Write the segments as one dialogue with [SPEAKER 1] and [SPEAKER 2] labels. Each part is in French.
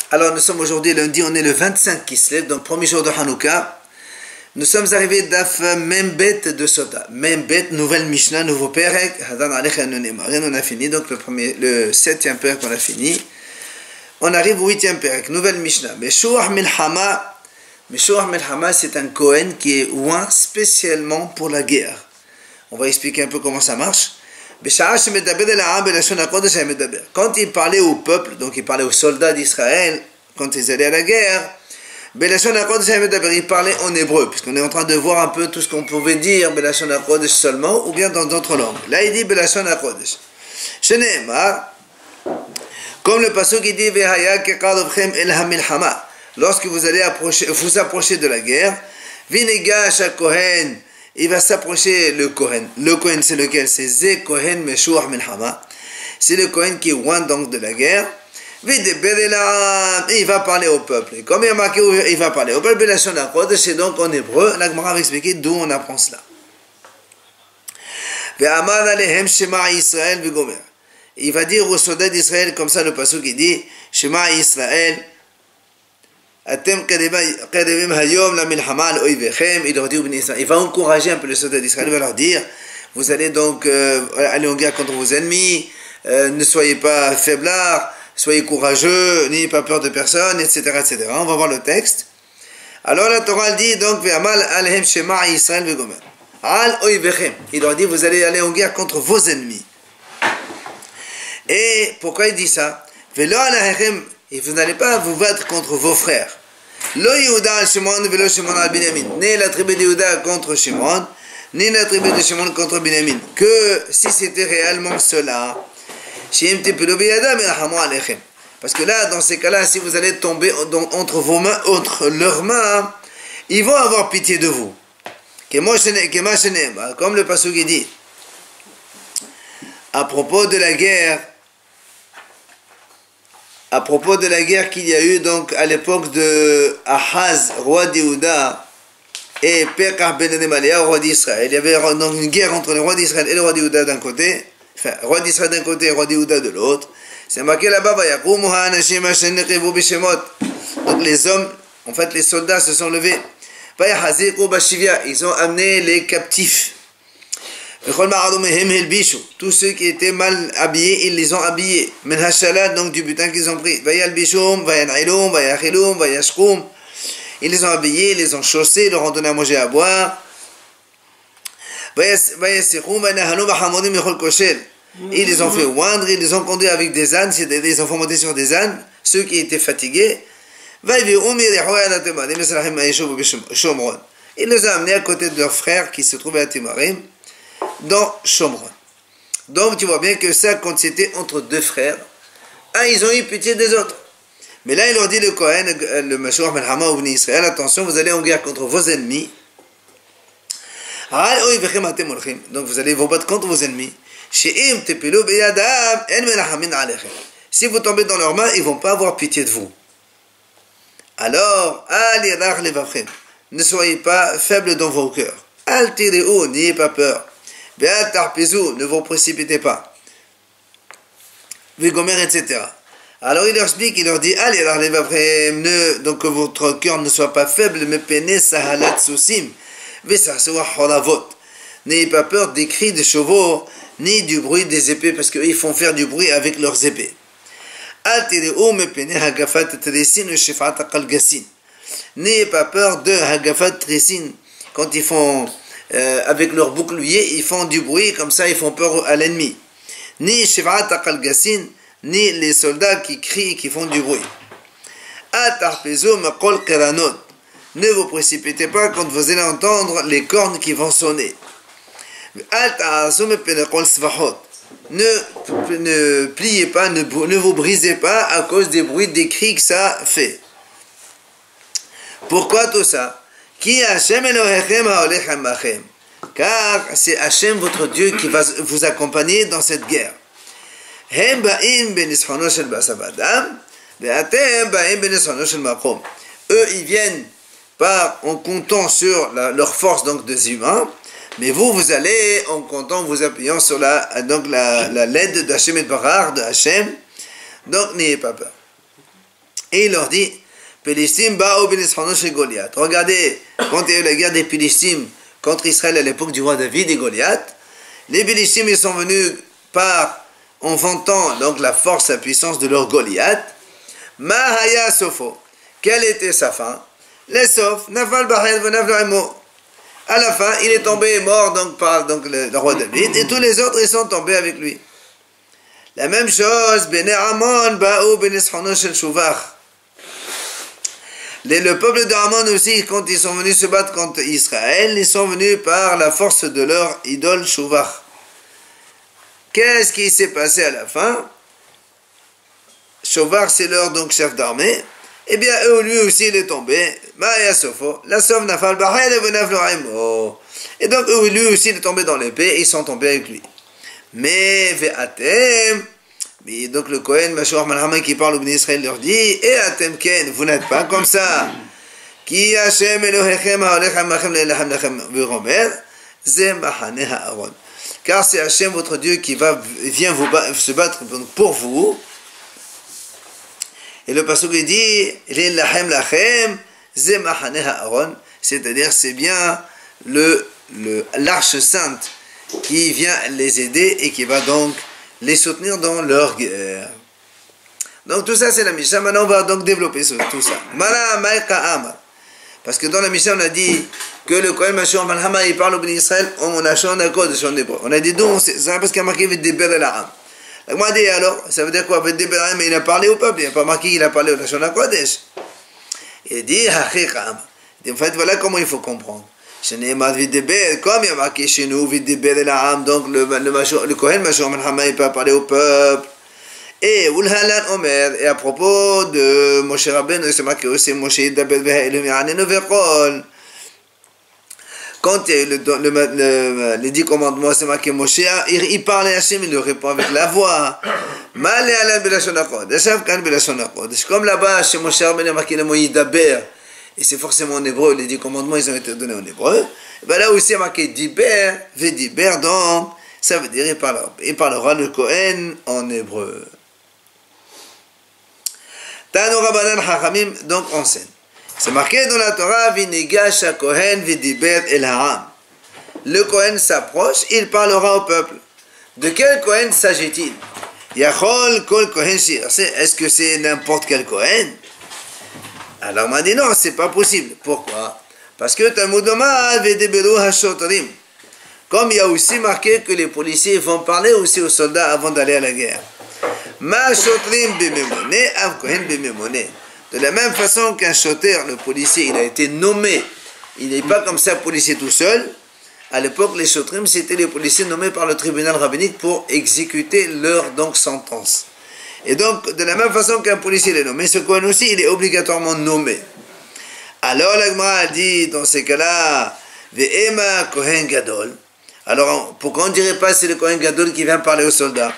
[SPEAKER 1] Alors nous sommes aujourd'hui lundi, on est le 25 Kislev, donc premier jour de Hanouka. Nous sommes arrivés d'Af Membet de Sota. Membet, nouvelle Mishnah, nouveau Perek. Hadan Alech Anonemaren, on a fini, donc le 7e Perek on a fini. On arrive au 8e Perek, nouvelle Mishnah. Meshuach Milhama, c'est un Kohen qui est oint spécialement pour la guerre. On va expliquer un peu comment ça marche. Quand il parlait au peuple, donc il parlait aux soldats d'Israël, quand ils allaient à la guerre, il parlait en hébreu, puisqu'on est en train de voir un peu tout ce qu'on pouvait dire Belashon HaKodesh seulement, ou bien dans d'autres langues. Là il dit Belashon HaKodesh. Comme le passage qui dit lorsque vous allez vous approcher de la guerre, Vinegash HaKohen, il va s'approcher le Kohen. Le Kohen c'est lequel? C'est Ze Kohen Meshuach Milhama. C'est le Kohen qui est loin donc de la guerre. Et il va parler au peuple. Et comme il y a marqué, il va parler au peuple. C'est donc en hébreu. La Gemara va expliquer d'où on apprend cela. Il va dire aux soldats d'Israël, comme ça le passage qui dit Shema Israël. Il va encourager un peu les soldats d'Israël, il va leur dire, vous allez donc aller en guerre contre vos ennemis, ne soyez pas faiblards, soyez courageux, n'ayez pas peur de personne, etc., etc. On va voir le texte. Alors la Torah dit donc, il leur dit, vous allez aller en guerre contre vos ennemis. Et pourquoi il dit ça? Et vous n'allez pas vous battre contre vos frères. Lo Yehuda al Shimon velo Shimon al Binyamin. Ni la tribu de Yehuda contre Shimon, ni la tribu de Shimon contre Binyamin. Que si c'était réellement cela, parce que là, dans ces cas-là, si vous allez tomber entre vos mains, entre leurs mains, ils vont avoir pitié de vous. Comme le passage dit, à propos de la guerre qu'il y a eu donc à l'époque de Ahaz, roi d'Yehuda, et Pekah ben Remaliah, roi d'Israël. Il y avait donc une guerre entre le roi d'Israël et le roi d'Yehuda d'un côté, enfin, roi d'Israël d'un côté et roi d'Yehuda de l'autre. C'est marqué là-bas, donc les hommes, en fait les soldats se sont levés, ils ont amené les captifs. Tous ceux qui étaient mal habillés, ils les ont habillés. Donc du butin qu'ils ont pris. Ils les ont habillés, ils les ont chaussés, ils leur ont donné à manger et à boire. Ils les ont fait oindre, ils les ont conduits avec des ânes, ils les ont fait monter sur des ânes, ceux qui étaient fatigués. Il les a amenés à côté de leurs frères qui se trouvaient à Timarim, dans Shomron. Donc tu vois bien que ça, quand c'était entre deux frères, ils ont eu pitié des autres. Mais là il leur dit le Kohen, le Meshuach Milhama ou Israël, attention, vous allez en guerre contre vos ennemis. Donc vous allez vous battre contre vos ennemis. Si vous tombez dans leurs mains, ils ne vont pas avoir pitié de vous. Alors, ne soyez pas faibles dans vos cœurs. N'ayez pas peur. Ne vous précipitez pas. Etc. Alors il leur explique, il leur dit, donc que votre cœur ne soit pas faible, n'ayez pas peur des cris des chevaux, ni du bruit des épées, parce qu'ils font faire du bruit avec leurs épées. N'ayez pas peur de Hagafat Tressin, quand ils font avec leur bouclier, ils font du bruit, comme ça ils font peur à l'ennemi. Ni Shivat Aqal-Gassin, ni les soldats qui crient, qui font du bruit. Ne vous précipitez pas quand vous allez entendre les cornes qui vont sonner. Ne pliez pas, ne vous brisez pas à cause des bruits, des cris que ça fait. Pourquoi tout ça? Car c'est Hachem votre Dieu qui va vous accompagner dans cette guerre. Eux ils viennent en comptant sur leur force donc des humains, mais vous allez en comptant, vous appuyant sur la l'aide d'Hachem et de Barar de Hachem, donc n'ayez pas peur. Et il leur dit, regardez, quand il y a eu la guerre des Philistines contre Israël à l'époque du roi David et Goliath, les Philistines ils sont venus en vantant donc la force, la puissance de leur Goliath. Mahaya Sofo, quelle était sa fin? Les Sof, Nafal Bahed Venavlo. À la fin, il est tombé mort donc par le roi David et tous les autres ils sont tombés avec lui. La même chose, Bene Amon, Baou, Bene Shano Shel Shuvach. Le peuple d'Amon aussi, quand ils sont venus se battre contre Israël, ils sont venus par la force de leur idole Shuvach. Qu'est-ce qui s'est passé à la fin? Shuvach, c'est leur donc chef d'armée. Eh bien, lui aussi, il est tombé. Maya Sofo, la Sof Nafal Bahel et Venavlo Aimo. Et donc, lui aussi, il est tombé dans l'épée et ils sont tombés avec lui. Mais, Ve'atem, donc le Kohen, Mashor Malhama qui parle au Bnei Israël leur dit, et Atem Ken, vous n'êtes pas comme ça. Ki Hashem Elohechem ha'olech ha'machem le'elachem lachem v'romer, ze machane ha'aron. Car c'est Hashem, votre Dieu, qui vient se battre pour vous. Et le passage il dit, le'elachem lachem, ze machane ha'aron, c'est-à-dire c'est bien l'arche sainte qui vient les aider et qui va donc les soutenir dans leur guerre. Donc tout ça c'est la Mishnah. Maintenant on va donc développer tout ça. Parce que dans la Mishnah on a dit que le Kohen Mashur Malhama il parle au Bnei Israël en Lachon Hakodesh en hébreu. On a dit donc c'est parce qu'il y a marqué V'deber el ha'am. Moi dit alors ça veut dire quoi? V'deber el ha'am, mais il a parlé au peuple, il n'a pas marqué qu'il a parlé au Lachon Hakodesh. Il dit Hachikam. En fait voilà comment il faut comprendre. Comme il y a marqué chez nous, donc le Kohen Mashur Malhama il peut parler au peuple. Et à propos de Moshe Rabbeinu, c'est marqué aussi Moshe Yidabel Ve'Elohim Ya'anenu Ve'Kol. Quand il y a eu les 10 commandements, c'est marqué Moshe, il parle à Hachem, il lui répond avec la voix. Comme là-bas, chez Moshe Rabbeinu, il y a marqué le mot Yidaber. Et c'est forcément en hébreu, les 10 commandements, ils ont été donnés en hébreu. Et bien là aussi, il y a marqué Diber, Vediber, donc, ça veut dire, il parlera le Kohen en hébreu. Tano Rabbanan Chachamim, donc, enseigne. C'est marqué dans la Torah, Vinigash Kohen, Vediber, El Ha'am. Le Kohen s'approche, il parlera au peuple. De quel Kohen s'agit-il? Yachol Kol Kohen Shir. Est-ce que c'est n'importe quel Kohen? Alors on m'a dit non, c'est pas possible. Pourquoi? Parce que Talmud Omar Vedeberu Hashotrim. Comme il y a aussi marqué que les policiers vont parler aussi aux soldats avant d'aller à la guerre. Ma Shotrim Bimemone, Av Kohen Bimemone. De la même façon qu'un shoter, le policier, il a été nommé. Il n'est pas comme ça policier tout seul. À l'époque, les Shotrim, c'était les policiers nommés par le tribunal rabbinique pour exécuter leur donc sentence. Et donc, de la même façon qu'un policier est nommé, ce Kohen aussi, il est obligatoirement nommé. Alors, la Gemara a dit, dans ces cas-là, Ve'ema Kohen Gadol. Alors, pourquoi on ne dirait pas c'est le Kohen Gadol qui vient parler aux soldats?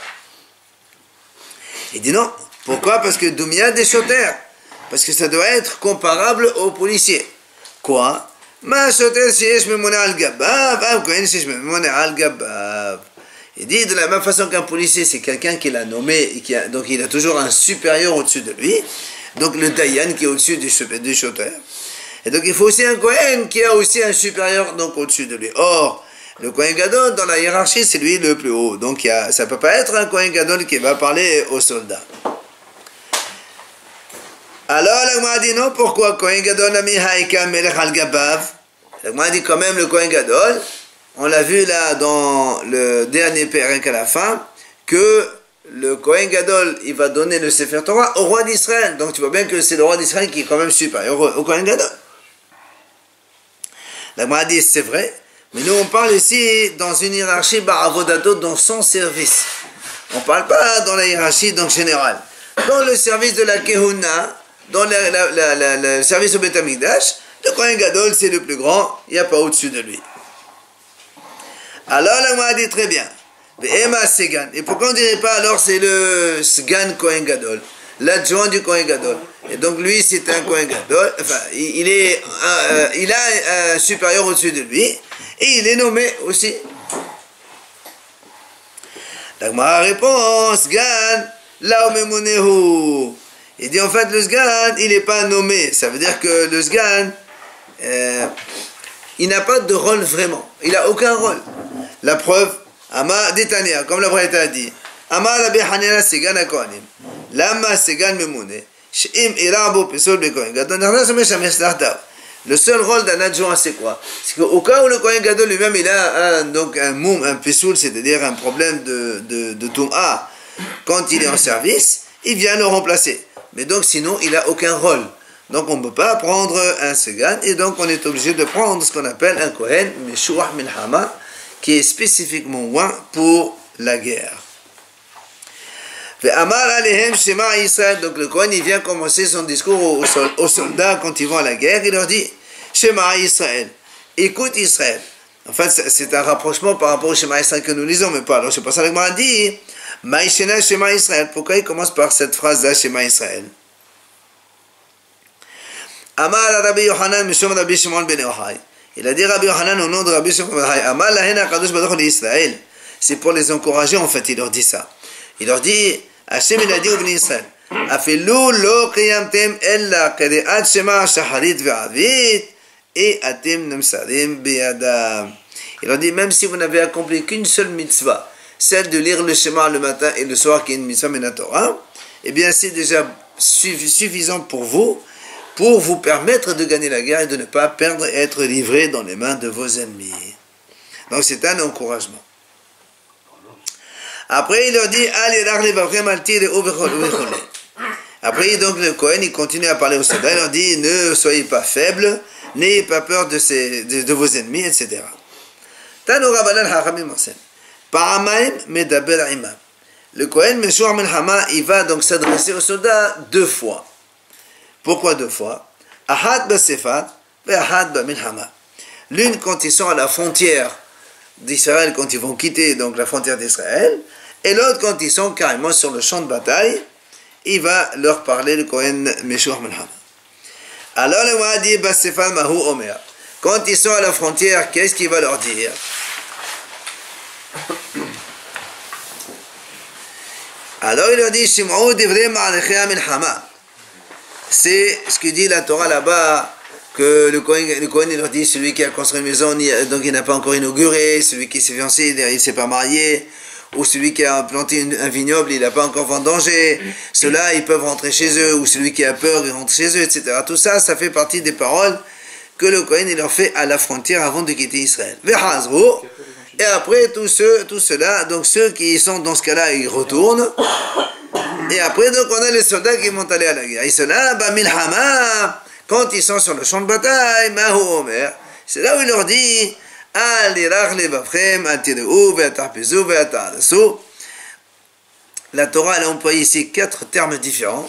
[SPEAKER 1] Il dit non. Pourquoi? Parce que Doumia des shoters. Parce que ça doit être comparable aux policiers. Quoi? Ma shoter sheyesh memone al gabav, un Kohen sheyesh memone al gabav. Il dit de la même façon qu'un policier, c'est quelqu'un qui l'a nommé, et donc il a toujours un supérieur au-dessus de lui, donc le Dayan qui est au-dessus du shoter. Et donc il faut aussi un Kohen qui a aussi un supérieur donc au-dessus de lui. Or, le Kohen Gadol, dans la hiérarchie, c'est lui le plus haut. Donc ça ne peut pas être un Kohen Gadol qui va parler aux soldats. Alors, la Gemara dit non, pourquoi Kohen Gadol nami haïka melech al gabav? La Gemara dit quand même le Kohen Gadol. On l'a vu là dans le dernier pérec à la fin, que le Kohen Gadol, il va donner le Sefer Torah au roi d'Israël. Donc tu vois bien que c'est le roi d'Israël qui est quand même supérieur au Kohen Gadol. La Gemara dit c'est vrai, mais nous on parle ici dans une hiérarchie Baravodato dans son service. On ne parle pas dans la hiérarchie donc générale. Dans le service de la Kehuna, dans le service au Beth Amikdash, le Kohen Gadol c'est le plus grand, il n'y a pas au-dessus de lui. Alors, la Gemara dit très bien. Et pourquoi on ne dirait pas alors c'est le Sgan Kohen Gadol, l'adjoint du Kohen Gadol. Et donc lui c'est un Kohen Gadol, enfin il a un supérieur au-dessus de lui, et il est nommé aussi. La Gemara répond, Sgan, Laomemonehu. Il dit en fait le Sgan, il n'est pas nommé. Ça veut dire que le Sgan, il n'a pas de rôle vraiment. Il n'a aucun rôle. La preuve, Ama Detania, comme la Braïta a dit, Ama Rabbi Hanina Segan Akohanim, Lama Segan Memoune, Sheim Irabo Pesol Bekohen Gadol, le seul rôle d'un adjoint, c'est quoi? C'est qu'au cas où le Kohen Gadol lui-même, il a donc un moum, un pesoul, c'est-à-dire un problème de Toum'a, quand il est en service, il vient le remplacer. Mais donc sinon, il n'a aucun rôle. Donc on ne peut pas prendre un Segan, et donc on est obligé de prendre ce qu'on appelle un Kohen, Meshuach Milhama, qui est spécifiquement loin pour la guerre. Donc le Kohen, il vient commencer son discours aux soldats quand ils vont à la guerre, il leur dit, Shema Israël, écoute Israël. En fait, c'est un rapprochement par rapport au Shema Israël que nous lisons, mais pas. Alors c'est pas ça que Gemara dit, Maïshena Shema Israël. Pourquoi il commence par cette phrase-là, Shema Israël? Amar Rabbi Yohanan, Mishom Rabbi Shimon ben Yochai. Il a dit Rabbi Yohanan au nom de Rabbi Shimon ben Yochai. Amar Lahena Kadosh Baruch Hu Israël. C'est pour les encourager, en fait, il leur dit ça. Il leur dit, Hashem il a dit au Bnei Israël, Afilu lo qiyamtem ella qadi'at shema shaharit ve'avit et atem namsarim biyadam. Il leur dit, même si vous n'avez accompli qu'une seule mitzvah, celle de lire le Shema le matin et le soir, qui est une mitzvah minatora, eh bien c'est déjà suffisant pour vous permettre de gagner la guerre et de ne pas perdre et être livré dans les mains de vos ennemis. Donc c'est un encouragement. Après, il leur dit, après, donc, le Kohen, il continue à parler aux soldats, il leur dit, ne soyez pas faibles, n'ayez pas peur de vos ennemis, etc. Le Kohen, Meshuach Milhama, il va donc s'adresser aux soldats 2 fois. Pourquoi 2 fois? Ahad b'sefat, et ahad b'milhama. L'une quand ils sont à la frontière d'Israël, quand ils vont quitter donc la frontière d'Israël, et l'autre quand ils sont carrément sur le champ de bataille, il va leur parler, le Kohen Meshuach Milhama. Alors le Gemara dit Basefan Mahu Omer. Quand ils sont à la frontière, qu'est-ce qu'il va leur dire? Alors il leur dit Shim'u divrei ma'alechei milhama. C'est ce que dit la Torah là-bas, que le Kohen il leur dit, celui qui a construit une maison, donc il n'a pas encore inauguré, celui qui s'est fiancé, il ne s'est pas marié, ou celui qui a planté un vignoble, il n'a pas encore vendangé, ceux-là, ils peuvent rentrer chez eux, ou celui qui a peur, il rentre chez eux, etc. Tout ça, ça fait partie des paroles que le Kohen il leur fait à la frontière avant de quitter Israël. Et après, tous ceux-là, donc ceux qui sont dans ce cas-là, ils retournent. Et après, donc, on a les soldats qui vont aller à la guerre. Ils sont là, milhama, quand ils sont sur le champ de bataille, mahu omer, c'est là où il leur dit, la Torah elle a employé ici 4 termes différents.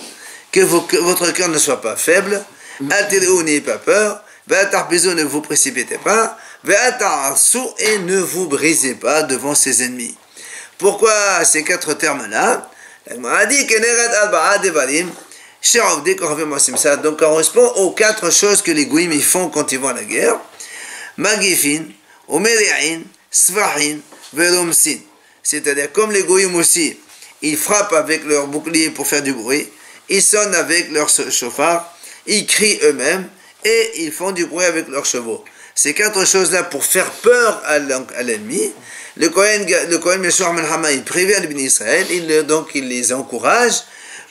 [SPEAKER 1] Que votre cœur ne soit pas faible, n'ayez pas peur, ne vous précipitez pas, et ne vous brisez pas devant ses ennemis. Pourquoi ces 4 termes-là? A dit que donc correspond aux 4 choses que les Goïms ils font quand ils vont à la guerre. Magifin, Omeri'in, Svahin, Veromsin. C'est-à-dire, comme les Goïms aussi, ils frappent avec leur bouclier pour faire du bruit, ils sonnent avec leur chauffard, ils crient eux-mêmes et ils font du bruit avec leurs chevaux. Ces 4 choses-là pour faire peur à l'ennemi. Le Kohen Meshuach Milhama, il prévient les Bnei Israël, donc il les encourage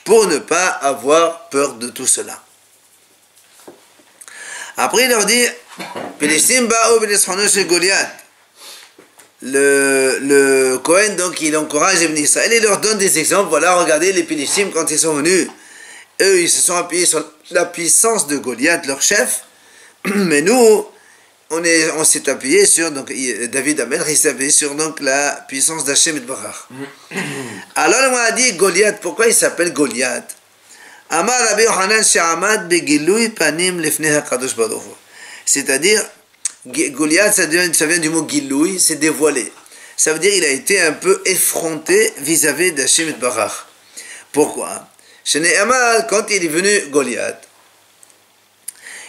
[SPEAKER 1] pour ne pas avoir peur de tout cela. Après, il leur dit, le Kohen, donc, il encourage les Bnei Israël, il leur donne des exemples. Voilà, regardez les Philistines quand ils sont venus. Eux, ils se sont appuyés sur la puissance de Goliath, leur chef. Mais nous, on s'est appuyé sur, donc David Amelch, il s'est appuyé sur donc, la puissance d'Hachem et de Barach. Alors on a dit Goliath, pourquoi il s'appelle Goliath? Amar Rabbi Yohanan she'amad begilui panim lefnei HaKadosh Baruch Hu. C'est-à-dire, Goliath, ça vient du mot gilui, c'est dévoilé. Ça veut dire il a été un peu effronté vis-à-vis d'Hachem et de Barach. Pourquoi? Shene'amar, quand il est venu Goliath,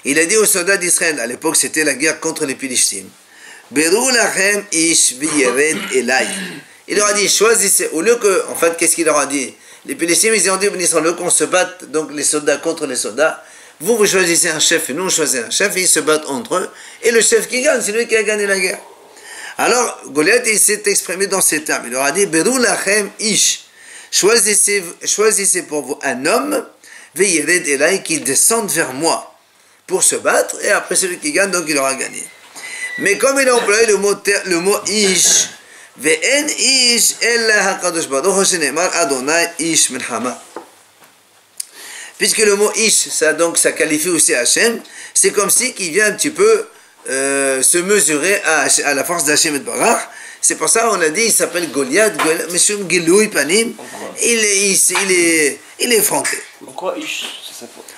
[SPEAKER 1] il a dit aux soldats d'Israël, à l'époque c'était la guerre contre les Philistines, Beru lachem ish v'yered elai. Il leur a dit, choisissez, au lieu que, en fait, qu'est-ce qu'il leur a dit? Les Péléstiens, ils ont dit, Israël, qu'on se batte, donc les soldats contre les soldats. Vous choisissez un chef et nous, on choisit un chef, et ils se battent entre eux. Et le chef qui gagne, c'est lui qui a gagné la guerre. Alors, Goliath, il s'est exprimé dans ces termes. Il leur a dit, Berou lachem ish. Choisissez pour vous un homme, veillered elai, qu'il descende vers moi pour se battre, et après celui qui gagne, donc il aura gagné. Mais comme il a employé le mot ish, ve'en ish ella hakadosh baruch hu shenemar Adonai ish min hama. Puisque le mot ish, ça qualifie aussi Hachem, c'est comme si qu'il vient un petit peu se mesurer à la force d'Hachem et de Barach. C'est pour ça qu'on a dit, il s'appelle Goliath, Meshum Giloui Panim, il est effronté.
[SPEAKER 2] Pourquoi Ish?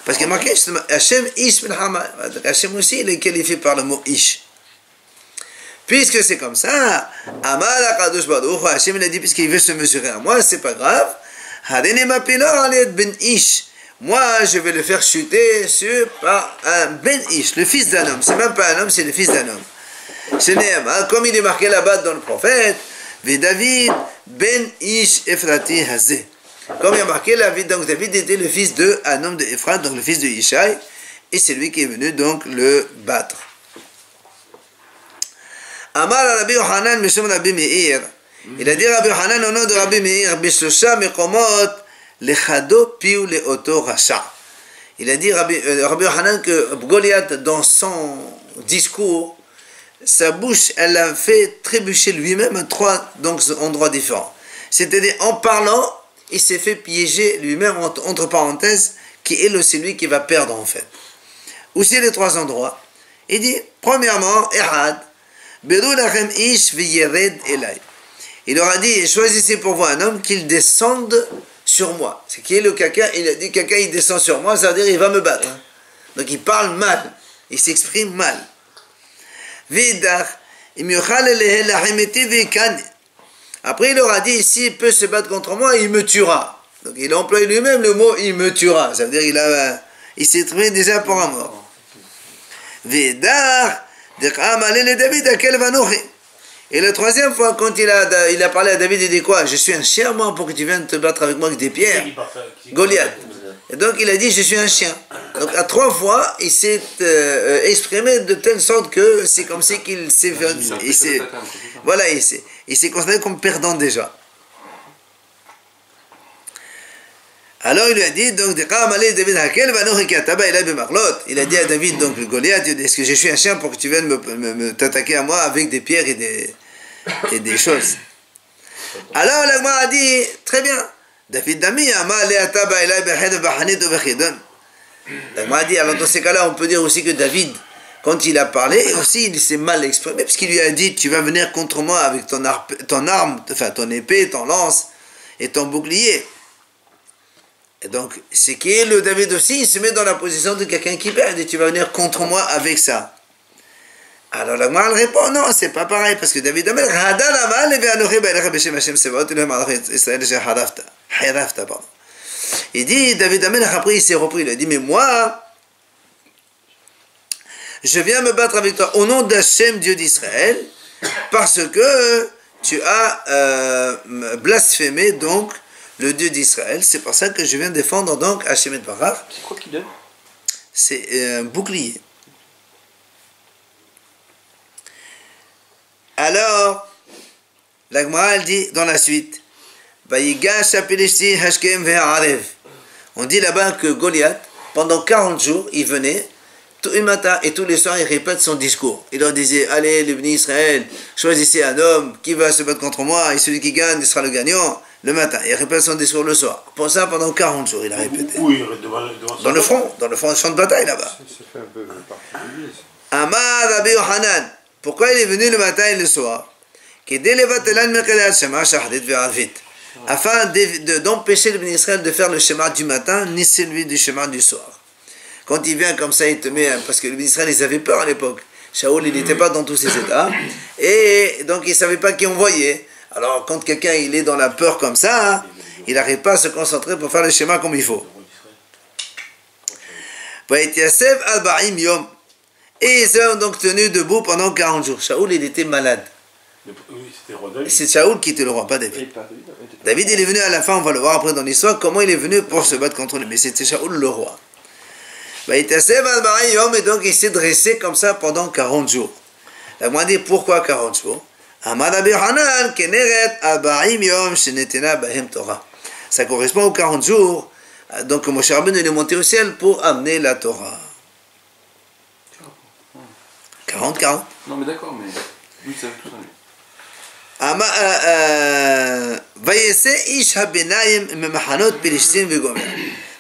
[SPEAKER 1] Parce qu'il y a marqué Hachem Ish Milhama. Hachem aussi, il est qualifié par le mot Ish. Puisque c'est comme ça, Amar Akadosh Baruch Hu, Hachem il a dit, puisqu'il veut se mesurer à moi, c'est pas grave. Hadene Mapilor Aliet Ben Ish. Moi, je vais le faire chuter par un Ben Ish, le fils d'un homme. C'est même pas un homme, c'est le fils d'un homme. Comme il est marqué là-bas dans le prophète, David ben Ish Ephrati Hazé. Comme il est marqué là, donc David était le fils d'un homme de Ephrat, donc le fils de Ishaï, et c'est lui qui est venu donc le battre. Amar Rabbi Yohanan Mishum Rabbi Meir. Il a dit Rabbi Yohanan au nom de Rabbi Meir, Bishosha Mekomot Lechado Piu Leoto Rasha. Il a dit Rabbi Yohanan que Goliath, dans son discours, sa bouche, elle l'a fait trébucher lui-même à 3 endroits différents. C'est-à-dire, en parlant, il s'est fait piéger lui-même, entre parenthèses, qui est aussi lui qui va perdre en fait. Où c'est les 3 endroits? Il dit, premièrement, Ehad, Berou lachem ish v'yered elai. Il leur a dit, choisissez pour vous un homme qu'il descende sur moi. C'est qui est le caca? Il a dit, caca, il descend sur moi, ça veut dire, il va me battre. Donc il parle mal, il s'exprime mal. Après il leur a dit, s'il peut se battre contre moi, il me tuera. Donc il a employé lui-même le mot il me tuera. Ça veut dire il s'est trouvé déjà pour un mort. Et la troisième fois, quand il a parlé à David, il dit quoi? Je suis un chien, moi, pour que tu viennes te battre avec moi avec des pierres. Goliath. Et donc il a dit, je suis un chien. Donc à 3 fois, il s'est exprimé de telle sorte que c'est comme si qu'il s'est fait... Voilà, il s'est considéré comme perdant déjà. Alors il lui a dit, donc, il a dit à David, donc le Goliath, est-ce que je suis un chien pour que tu viennes t'attaquer à moi avec des pierres et des choses? Alors l'Agma a dit, très bien. David Dami, l'Agma a dit, alors dans ces cas-là, on peut dire aussi que David, quand il a parlé, aussi il s'est mal exprimé, puisqu'il lui a dit, tu vas venir contre moi avec ton arme, enfin ton épée, ton lance et ton bouclier. Et donc, c'est qui est le David aussi, il se met dans la position de quelqu'un qui perd, et tu vas venir contre moi avec ça. Alors la Gemara répond, non, c'est pas pareil, parce que David a il dit, David Amelech, après il s'est repris, il a dit, mais moi, je viens me battre avec toi au nom d'Hachem, Dieu d'Israël, parce que tu as blasphémé donc le Dieu d'Israël. C'est pour ça que je viens défendre donc Hachem et Barach.
[SPEAKER 2] C'est quoi qu'il donne?
[SPEAKER 1] C'est un bouclier. Alors, la Gemara elle dit dans la suite, on dit là-bas que Goliath, pendant 40 jours, il venait tous les matins et tous les soirs, il répète son discours. Il leur disait, allez, les bénis Israël, choisissez un homme qui va se battre contre moi, et celui qui gagne sera le gagnant le matin. Il répète son discours le soir. Pour ça, pendant 40 jours, il a répété.
[SPEAKER 2] Oui,
[SPEAKER 1] dans le front, champ de bataille là-bas. Amar Rabbi Yohanan, pourquoi il est venu le matin et le soir? Afin d'empêcher le béni Israël de faire le schéma du matin, ni celui du schéma du soir. Quand il vient comme ça, il te met, parce que le béni Israël, ils avaient peur à l'époque. Shaoul, il n'était pas dans tous ses états, et donc il ne savait pas qui envoyer. Alors quand quelqu'un il est dans la peur comme ça, il n'arrive pas à se concentrer pour faire le schéma comme il faut. Et ils ont donc tenu debout pendant 40 jours. Shaoul, il était malade.
[SPEAKER 2] Oui, c'était roi David.
[SPEAKER 1] C'est Shaoul qui était le roi, pas David. David, il est venu à la fin, on va le voir après dans l'histoire, comment il est venu pour se battre contre lui. Mais c'était Shaoul le roi. Et donc il s'est dressé comme ça pendant 40 jours. La moi dit pourquoi 40 jours? Ça correspond aux 40 jours. Donc Moshe Rabbeinu est monté au ciel pour amener la Torah. 40.
[SPEAKER 2] Non mais d'accord, mais lui ça veut tout ça.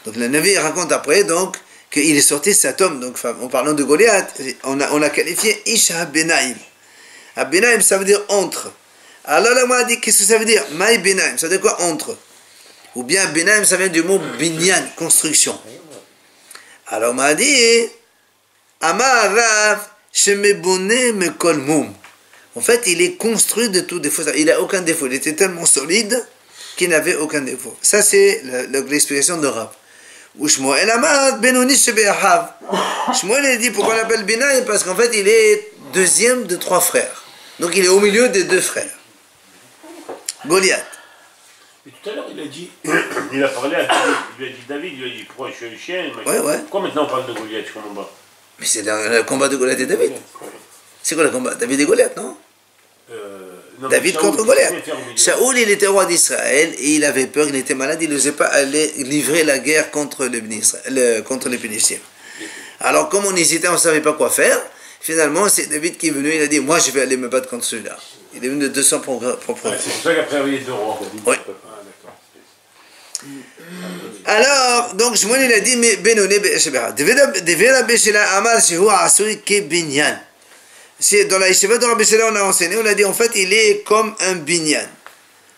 [SPEAKER 1] Donc le Navi raconte après donc qu'il est sorti cet homme, donc en parlant de Goliath, on a qualifié Ish HaBenaim. HaBenaim ça veut dire entre. Alors là on a dit qu'est-ce que ça veut dire? Maï Benaim, ça veut dire quoi entre? Ou bien Benaim ça vient du mot binyan, construction. Alors on m'a dit Amar Rav Shemebone Mekol Mum. En fait, il est construit de tout défaut. Il n'a aucun défaut. Il était tellement solide qu'il n'avait aucun défaut. Ça, c'est l'explication de Rav. Ou Shmuel Amad Benoni Shebe'ahav. Shmuel a dit pourquoi on l'appelle Benaim? Parce qu'en fait, il est deuxième de 3 frères. Donc, il est au milieu des 2 frères. Goliath.
[SPEAKER 3] Mais tout à l'heure, il a dit, il a parlé à David. Il lui a dit David, il lui a dit pourquoi je suis un chien?
[SPEAKER 1] Ouais.
[SPEAKER 3] Pourquoi maintenant on parle de Goliath? Je comprends pas.
[SPEAKER 1] Mais c'est le combat de Goliath et David. C'est quoi le combat? David et Goliath, non?
[SPEAKER 3] Non,
[SPEAKER 1] David contre Goliath. Shaoul, il était roi d'Israël et il avait peur, il était malade, il n'osait pas aller livrer la guerre contre les Pélistiens. Alors, comme on hésitait, on ne savait pas quoi faire, finalement, c'est David qui est venu, il a dit moi je vais aller me battre contre celui-là. Il est venu de 200 propres.
[SPEAKER 3] C'est pour ça qu'après, il y a 2 rois.
[SPEAKER 1] Oui. Alors, donc, Shmuel, il a dit mais Benoni Be'eshebera. Devera Beshela Amar Shehu Asui Ke Binyan. Dans la Yeshiva de Rabbi Shela, on a enseigné, on a dit en fait, il est comme un binyan.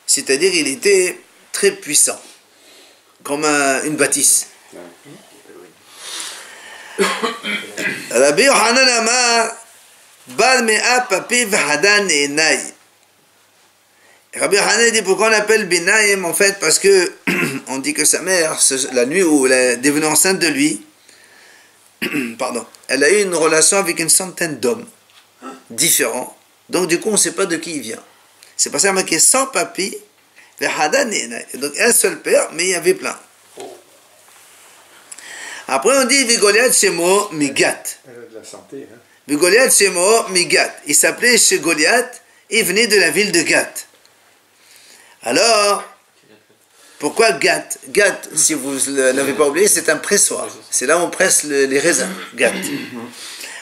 [SPEAKER 1] C'est-à-dire, il était très puissant. Comme une bâtisse. Rabbi Yochanan Amar Bal Mea Papi V'Hadan Enai. Rabbi Yochanan dit pourquoi on l'appelle Benaim en fait, parce que on dit que sa mère, la nuit où elle est devenue enceinte de lui, pardon, elle a eu une relation avec une centaine d'hommes différents. Donc du coup, on ne sait pas de qui il vient. C'est pour ça qu'il y a marqué sans papy, donc un seul père, mais il y avait plein. Après, on dit Vigoliath Shemo Migat.
[SPEAKER 4] Elle a de la santé. Hein.
[SPEAKER 1] Vigoliath Shemo Migat. Il s'appelait chez Goliath, il venait de la ville de Gath. Alors, pourquoi Gath? Gath, si vous ne l'avez pas oublié, c'est un pressoir. C'est là où on presse les raisins. Gath.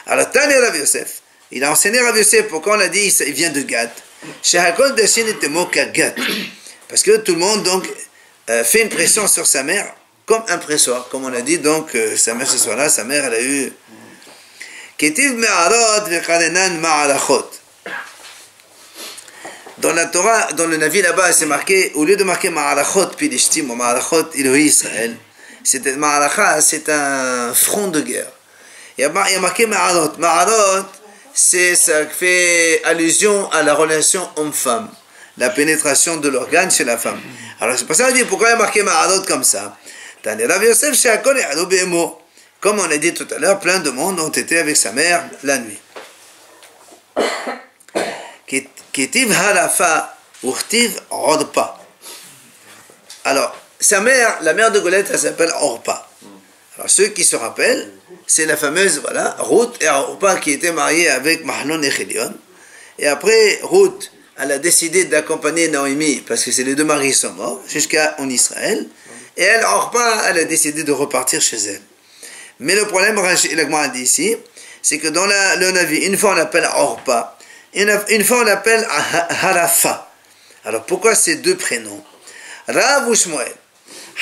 [SPEAKER 1] Alors, Tani Rav Yosef, il a enseigné Rav Yosef, pourquoi on a dit il vient de Gath? Shehakol Dashin était moka Gath. Parce que tout le monde, donc, fait une pression sur sa mère, comme un pressoir. Comme on a dit, donc, sa mère ce soir-là, sa mère, elle a eu. Ketiv Me'arot V'Kalenan Ma'alachot. Dans la Torah, dans le Navi là-bas, c'est marqué, au lieu de marquer Ma'alachot Pilishtim ou Ma'alachot Elohim Israël, Ma'alacha, c'est un front de guerre. Il y a marqué Ma'alot. Ma'alot, ça fait allusion à la relation homme-femme, la pénétration de l'organe chez la femme. Alors c'est pour ça qu'on dit pourquoi il y a marqué Ma'alot comme ça. Comme on a dit tout à l'heure, plein de monde ont été avec sa mère la nuit. Ketiv halafa urtiv orpa. Alors, sa mère, la mère de Goliath, elle s'appelle Orpa. Alors, ceux qui se rappellent, c'est la fameuse, voilà, Ruth et Orpa qui étaient mariés avec Mahlon et Chilion. Et après, Ruth, elle a décidé d'accompagner Naomi, parce que c'est les 2 maris qui sont morts, jusqu'en Israël. Et elle, Orpa, elle a décidé de repartir chez elle. Mais le problème, Rashi a dit ici, c'est que dans le Navi, une fois on l'appelle Orpa, une fois on l'appelle Harafa. Alors pourquoi ces 2 prénoms? Rav ou Shmuel?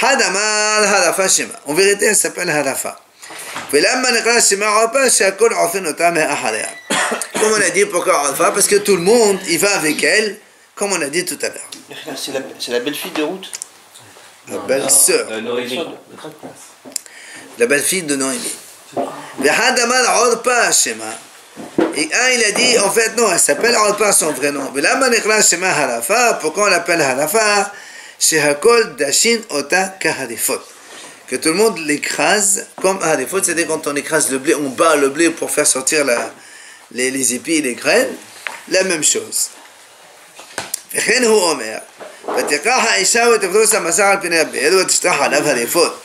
[SPEAKER 1] Hadamal Harafa Shema. En vérité, elle s'appelle Harafa. Comme on a dit, pourquoi Harafa? Parce que tout le monde, il va avec elle, comme on a dit tout à l'heure.
[SPEAKER 5] C'est la belle-fille de Ruth.
[SPEAKER 1] La belle-sœur. La belle-fille de Noémie. Hadamal Orpa Shema. Et il a dit, en fait, non, elle s'appelle Orpa, son vrai nom. Pourquoi on l'appelle Harafa? Shehakol Dashin Ota Kaharifot. Que tout le monde l'écrase comme Harifot, c'est-à-dire quand on écrase le blé, on bat le blé pour faire sortir les épis et les graines. La même chose. ותקח האישה ותפרוס המסך על פני הבאר ותשטח עליו הליפות.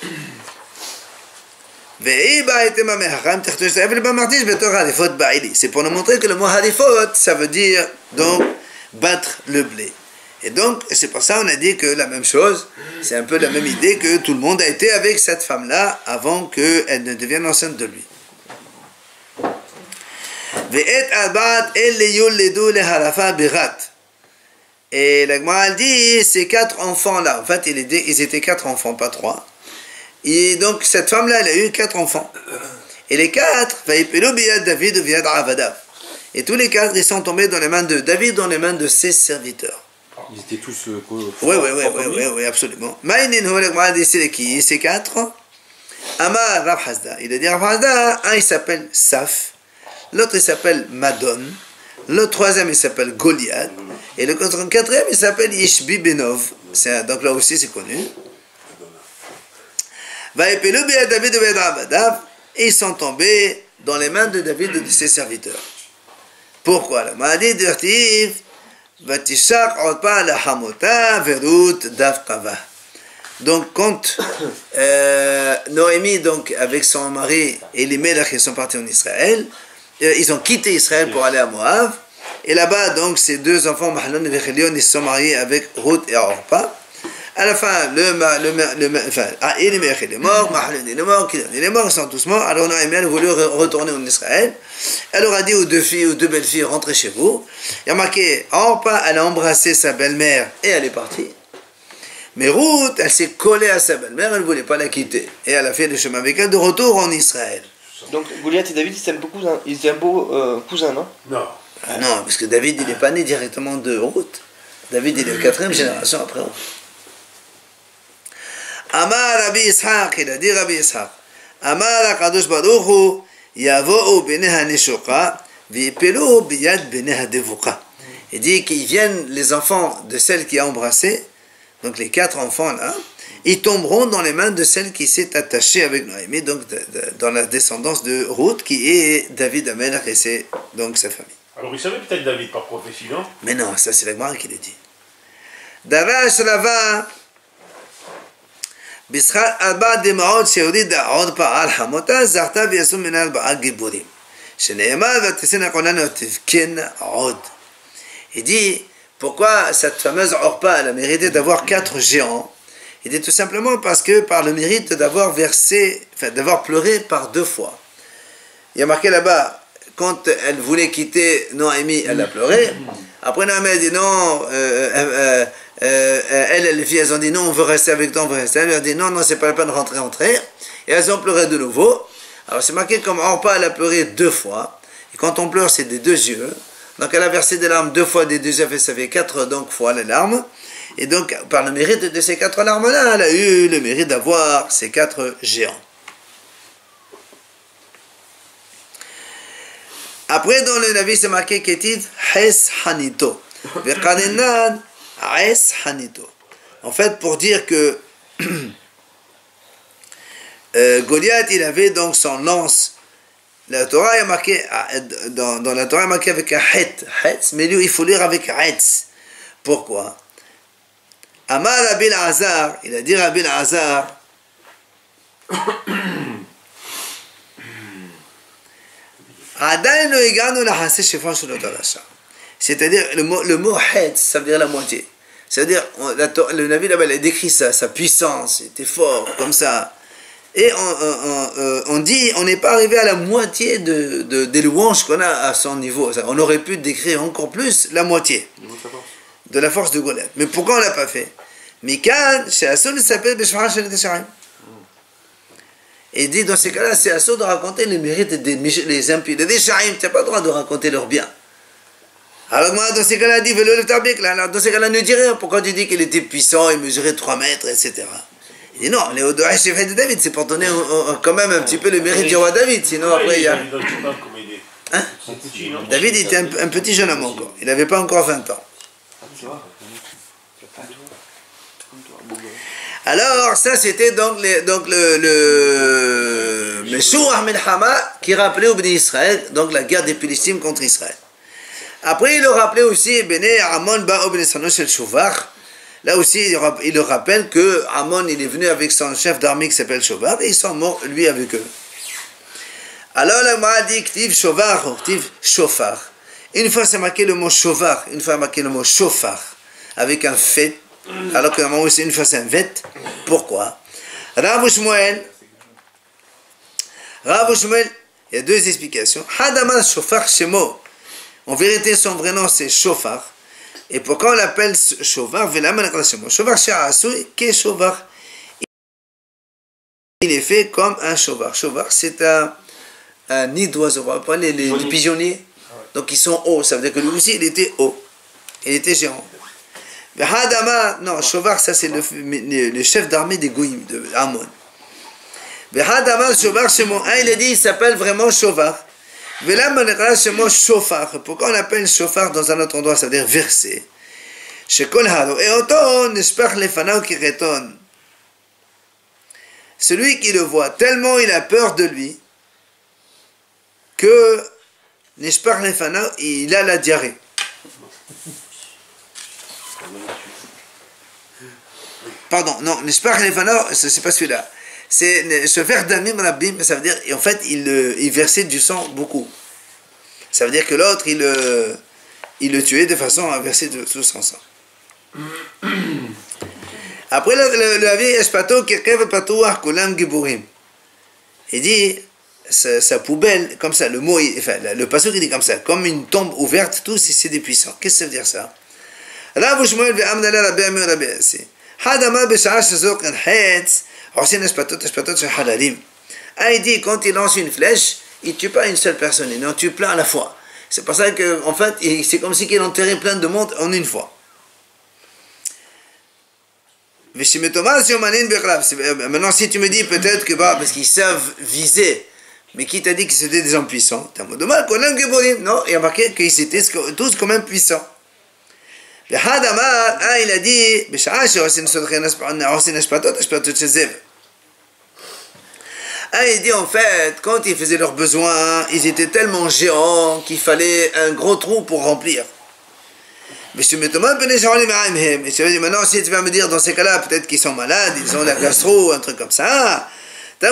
[SPEAKER 1] והיא בהתאם המחכם תחתו שתי אבל במרטיש בתוך הליפות בעילי. C'est pour nous montrer que le mot haliphot, ça veut dire donc battre le blé. Et donc, c'est pour ça qu'on a dit que la même chose, c'est un peu la même idée que tout le monde a été avec cette femme-là avant qu'elle ne devienne enceinte de lui. Et la Gemara dit, ces 4 enfants-là, en fait, ils étaient 4 enfants, pas 3. Et donc, cette femme-là, elle a eu 4 enfants. Et les 4, et tous les 4, ils sont tombés dans les mains de David, dans les mains de ses serviteurs.
[SPEAKER 2] Ils étaient tous
[SPEAKER 1] Oui, absolument. C'est qui? C'est 4. Amar Rav Hasda. Il a dit Rav Hasda, un il s'appelle Saf, l'autre il s'appelle Madon, le troisième il s'appelle Goliath, et le quatrième il s'appelle Yishbi Benov. Donc là aussi c'est connu. Et ils sont tombés dans les mains de David et de ses serviteurs. Pourquoi? La maladie d'Urtiv. Donc quand Noémie donc avec son mari Elimelech ils sont partis en Israël, ils ont quitté Israël pour aller à Moab, et là-bas donc ces 2 enfants Mahlon et Vechelion ils se sont mariés avec Ruth et Orpa. À la fin, Elimelech il est mort, Mahlon il est mort, Kilion il est mort, ils sont tous morts. Alors Noémie elle voulu retourner en Israël. Elle leur a dit aux 2 filles, aux 2 belles filles, rentrez chez vous. Il y a marqué, Orpa, elle a embrassé sa belle-mère et elle est partie. Mais Ruth, elle s'est collée à sa belle-mère, elle ne voulait pas la quitter. Et elle a fait le chemin avec elle de retour en Israël.
[SPEAKER 4] Donc Goliath et David, ils étaient un beau cousin, non?
[SPEAKER 3] Non.
[SPEAKER 1] Ah non, parce que David, il n'est pas né directement de Ruth. David, il est la 4e génération après Ruth. Amar Rabbi Ishaq, il a dit Rabbi Ishaq. Amar Akadosh Baruch Hu, Yavo'u b'nei haneshoka, v'yipelu b'yad b'nei hadevuka. Il dit qu'ils viennent, les enfants de celle qui a embrassé, donc les 4 enfants là, ils tomberont dans les mains de celle qui s'est attachée avec Noémie, donc dans la descendance de Ruth, qui est David Amelech et c'est donc sa famille.
[SPEAKER 3] Alors il savait peut-être David par prophétie, non?
[SPEAKER 1] Mais non, ça c'est la Gemara qui le dit. Darash Rava, Bishar Arba Demaot Sheorid Aod Pa'al Hamota, Zarta V'yasum Minal Ba'al Giburim. Shene'emar V'atesena Konano Tivken Aod. Il dit, pourquoi cette fameuse Orpa elle a mérité d'avoir 4 géants? Il dit tout simplement parce que par le mérite d'avoir versé, enfin d'avoir pleuré par 2 fois. Il y a marqué là-bas, quand elle voulait quitter Noémie, elle a pleuré. Après Noémie a dit non, les filles, elles ont dit non, on veut rester avec toi, on veut rester. Elle a dit non, non, c'est pas la peine de rentrer. Et elles ont pleuré de nouveau. Alors c'est marqué comme Orpa, elle a pleuré 2 fois. Et quand on pleure, c'est des 2 yeux. Donc elle a versé des larmes 2 fois, des 2 yeux, ça fait 4 donc, fois les larmes. Et donc, par le mérite de ces 4 larmes-là, elle a eu le mérite d'avoir ces 4 géants. Après, dans le Navi, c'est marqué Ketiv Hes Hanito. Vekadinan Hes Hanito. En fait, pour dire que Goliath, il avait donc son lance. La Torah est marquée, dans la Torah est marqué avec un het, mais lui, il faut lire avec hetz. Pourquoi? Amar Rabbi Azar, il a dit Rabbi Azar, c'est-à-dire le mot het, ça veut dire la moitié. C'est-à-dire, le Navi là-bas, il a décrit ça, sa puissance, il était fort, comme ça. Et on dit, on n'est pas arrivé à la moitié des louanges qu'on a à son niveau. On aurait pu décrire encore plus la moitié de la force de Goliath. Mais pourquoi on ne l'a pas fait? Mikan, chez Assoul, il s'appelle Beshvara Shel Tesharim. Et dit, dans ces cas-là, c'est Assoul de raconter les mérites des impies. Les Tesharim, tu n'as pas le droit de raconter leurs biens. Alors moi, dans ces cas-là, il dit, Velo le Tabik, là, dans ces cas-là, ne dis rien. Pourquoi tu dis qu'il était puissant, il mesurait 3 mètres, etc. Il dit non, les Odoash de David, c'est pour donner quand même un petit peu le mérite du roi David. Sinon, après, il y a. Hein? David était un petit jeune homme encore. Il n'avait pas encore 20 ans. Alors, ça, c'était donc le Meshouach Melchama qui rappelait au Béni Israël, donc la guerre des Philistines contre Israël. Après, il le rappelait aussi, Béné Amon Ba Obéné Shel Shuvach. Là aussi, il leur rappelle que Amon, il est venu avec son chef d'armée qui s'appelle Shovar, et ils sont morts, lui, avec eux. Alors, la Gemara dit, Ktiv Shovar, Ktiv Shofar. Une fois, c'est marqué le mot Shovar, une fois, marqué le mot Shofar, avec un fait, alors que normalement, une fois, c'est un vet. Pourquoi? Rav Shmuel, il y a deux explications. Hadama Shofar Shemo. En vérité, son vrai nom, c'est Shofar. Et pourquoi on l'appelle Shovar? Shovar Sha'asui, qu'est Shovar? Il est fait comme un Shovar. Shovar, c'est un nid d'oiseau. On va parler les pigeonniers. Donc ils sont hauts. Ça veut dire que lui aussi, il était haut. Il était géant. Hadama, non, Shovar, ça c'est le chef d'armée des Goïm, de Amon. Hadama Shovar Shemo. Il a dit, il s'appelle vraiment Shovar. Pourquoi on appelle shofar dans un autre endroit, ça veut dire verser? Celui qui le voit, tellement il a peur de lui, que il a la diarrhée. Pardon, non, c'est pas celui-là. C'est se faire damim rabbim, ça veut dire, en fait, il versait du sang beaucoup. Ça veut dire que l'autre, il le tuait de façon à verser tout son sang. Après, le avis Espato, Kirkev Patouach Kulam Giburim. Il dit, sa poubelle, comme ça, le mot, enfin, le pasuk il dit comme ça, comme une tombe ouverte, tous, c'est des puissants. Qu'est-ce que ça veut dire ça? Rav Shmuel ve'amnala Rabbi Amir Rabbi Asi. Hadama b'sha'ah shezok en hetz. Il dit, quand il lance une flèche, il ne tue pas une seule personne, il en tue plein à la fois. C'est pour ça qu'en fait, c'est comme si il enterrait plein de monde en une fois. Maintenant, si tu me dis peut-être que, parce qu'ils savent viser, mais qui t'a dit que c'était des gens puissants? Non, il y a marqué qu'ils étaient tous quand même puissants. Il a dit, il dit en fait, quand ils faisaient leurs besoins, ils étaient tellement géants qu'il fallait un gros trou pour remplir. Mais maintenant, si tu vas me dire dans ces cas-là, peut-être qu'ils sont malades, ils ont la gastro, un truc comme ça. Il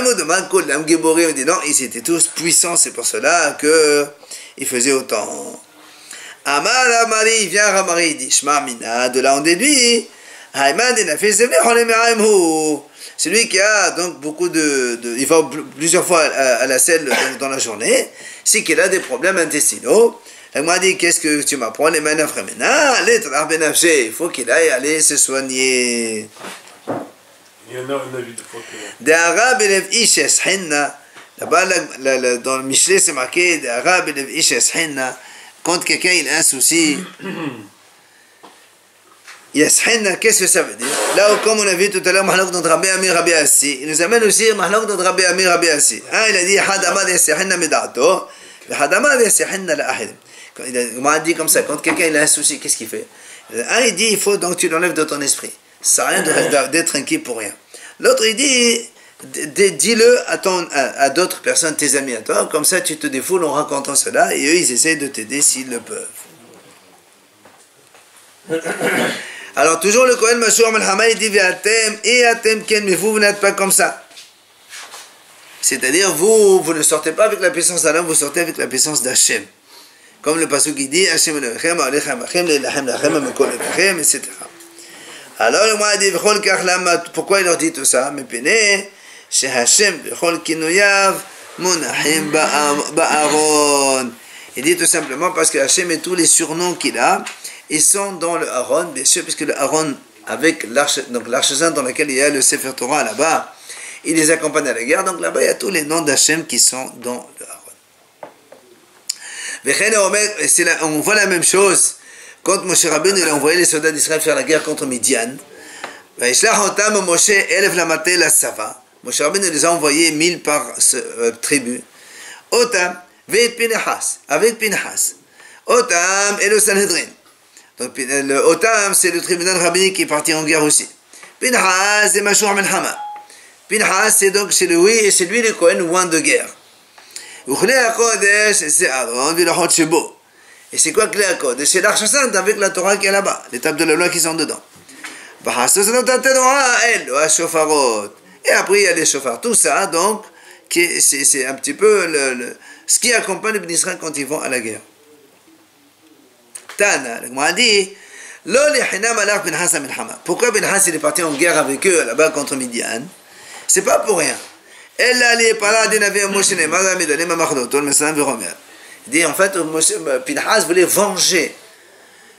[SPEAKER 1] dit non, ils étaient tous puissants, c'est pour cela qu'ils faisaient autant. Amar Amari, vient Ramari, il dit Shma Mina, de là on déduit. Celui qui a donc beaucoup il va plusieurs fois à la selle dans la journée, c'est qu'il a des problèmes intestinaux. Elle m'a dit, qu'est-ce que tu m'apprends? Les mains d'Aframena, il faut qu'il aille aller se soigner.
[SPEAKER 3] Il y en a vu de fois que...
[SPEAKER 1] Des Arabes élèvent Ishes Henna. Là-bas, dans le Michelet, c'est marqué des Arabes élèvent Ishes Henna. Quand quelqu'un il a un souci, Yashenna, qu'est-ce que ça veut dire? Là, comme on a vu tout à l'heure, Mahlok dans Rabbi Amir Rabbi Assi, il nous amène aussi Mahlok dans Rabbi Amir Rabbi Assi. Il a dit Hadama Yashenna Midato, Hadama Yashenna la Ahid. Il m'a dit comme ça, quand quelqu'un il a un souci, qu'est-ce qu'il fait? Il dit, il faut donc tu l'enlèves de ton esprit. Ça sert à rien d'être inquiet pour rien. L'autre, il dit, dis-le à d'autres personnes, tes amis à toi, comme ça tu te défoules en racontant cela, et eux, ils essayent de t'aider s'ils le peuvent. Alors, toujours le Kohen Mashur Malhama, il dit, mais vous n'êtes pas comme ça. C'est-à-dire, vous ne sortez pas avec la puissance d'Allah, vous sortez avec la puissance d'Hachem. Comme le passage qui dit, Hachem Elohechem, Alechem, Hachem, Lelachem, Lachem, Mekol Elohechem, etc. Alors, le Moïse dit, pourquoi il leur dit tout ça? Mais péné, chez Hachem, Bechol Kinoyav, Monachim Ba'aron. Il dit tout simplement parce que Hachem et tous les surnoms qu'il a, ils sont dans le Aaron, bien sûr, puisque le Aaron, avec l'arche, donc l'arche sainte dans laquelle il y a le Sefer Torah là-bas, il les accompagne à la guerre, donc là-bas il y a tous les noms d'Hachem qui sont dans le Aaron. On voit la même chose quand Moshe Rabbeinu a envoyé les soldats d'Israël faire la guerre contre Midian. Moshe Rabbeinu les a envoyés 1000 par tribu. Otam, avec Pinhas. Otam et le Sanhedrin. Donc le Otam, c'est le tribunal rabbinique qui est parti en guerre aussi. Pinhas, c'est Mashur Melhama. Pinhas, c'est donc c'est lui le Kohen ouin de guerre. C'est Aaron, et c'est quoi Clé à Kodesh? C'est l'arche sainte avec la Torah qui est là-bas, les tables de la loi qui sont dedans. Et après, il y a les chauffards. Tout ça, donc, c'est un petit peu ce qui accompagne les bénis Israël quand ils vont à la guerre. Tana, le Gemara dit, pourquoi Pinhas il est parti en guerre avec eux là-bas contre Midian? C'est pas pour rien. Il dit en fait, Pinhas voulait venger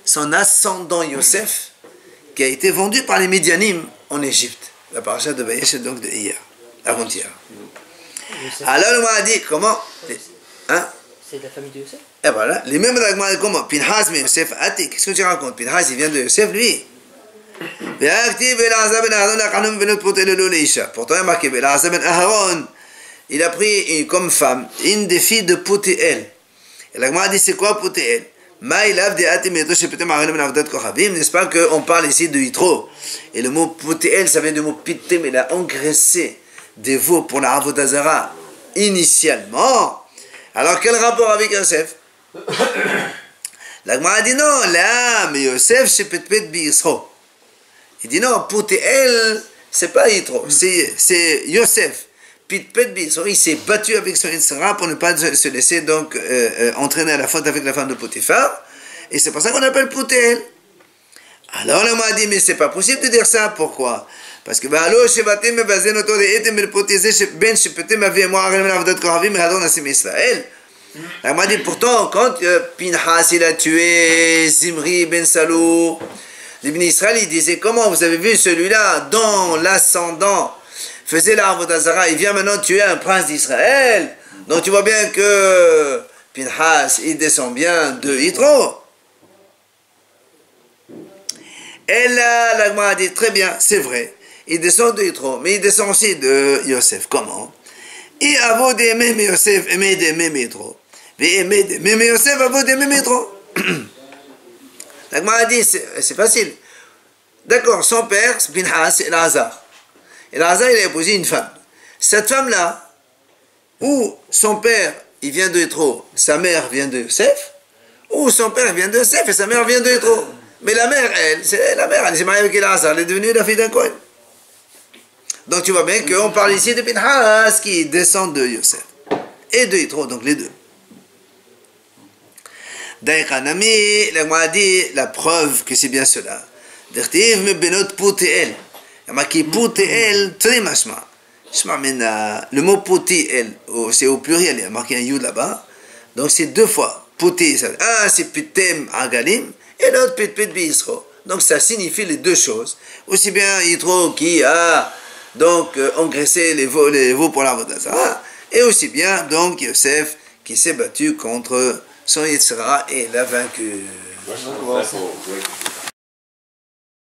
[SPEAKER 1] son ascendant Yosef qui a été vendu par les Midianim en Égypte. La paracha de Vayesh donc de hier, avant-hier. Alors le Gemara dit comment? Hein?
[SPEAKER 4] C'est de la famille de Yosef?
[SPEAKER 1] Et voilà, les mêmes d'Agmara, comment? Pinhas mais Yosef Atik, qu'est-ce que tu racontes? Pinhas il vient de Yosef lui. Pourtant il a marqué Elazar ben Aharon, il a pris comme femme une des filles de Potiel. Et l'Agmara dit c'est quoi Potiel? N'est-ce pas qu'on parle ici de Yitro? Et le mot Potiel ça vient du mot Pittem, il a engraissé des veaux pour la Avodah Zara initialement. Alors quel rapport avec Yosef? La Gemara dit non, là, mais Yosef, c'est peut-être Yisro. Il dit non, Potiel, c'est pas Yitro, c'est Yosef. Pitpet Yisro, il s'est battu avec son Yitzhara pour ne pas se laisser donc entraîner à la faute avec la femme de Potiphar. Et c'est pour ça qu'on appelle Potiel. Alors la Gemara dit mais c'est pas possible de dire ça, pourquoi? Parce que elle m'a dit pourtant quand Pinhas il a tué Zimri ben Salou, les Bnei Israël ils disaient comment vous avez vu celui-là dont l'ascendant faisait la Avodah Zara, il vient maintenant tuer un prince d'Israël. Donc tu vois bien que Pinhas il descend bien de Yitro. Et là, la Gemara a dit très bien, c'est vrai, il descend de Yitro, mais il descend aussi de Yosef. Comment? Et avant d'aimer Yosef, aimer d'aimer Yitro. Mais aimer d'aimer Yosef, avant d'aimer Yitro. La Gemara a dit, c'est facile. D'accord, son père, Pinhas, c'est Elazar. Elazar, il a épousé une femme. Cette femme-là, ou son père, il vient de Yitro, sa mère vient de Yosef, ou son père vient de Yosef et sa mère vient de Yitro. Mais la mère, elle s'est mariée avec Elazar, elle est devenue la fille d'un Kohen. Donc tu vois bien qu'on parle ici de Pinhas qui descend de Yosef et de Yitro, donc les deux. Daïkhanami, la Gemara dit la preuve que c'est bien cela. D'Irtiv me benot Potiel. Il y a marqué Potiel, très machma. Le mot Potiel, c'est au pluriel, il y a marqué un yud là-bas. Donc c'est deux fois. Poti, un c'est Pitem Agalim et l'autre Pitpit Bisro. Donc ça signifie les deux choses. Aussi bien Yitro qui a donc engraissé les veaux pour la Avodah Zara, et aussi bien donc Yosef qui s'est battu contre son Yitzhara et l'a vaincu.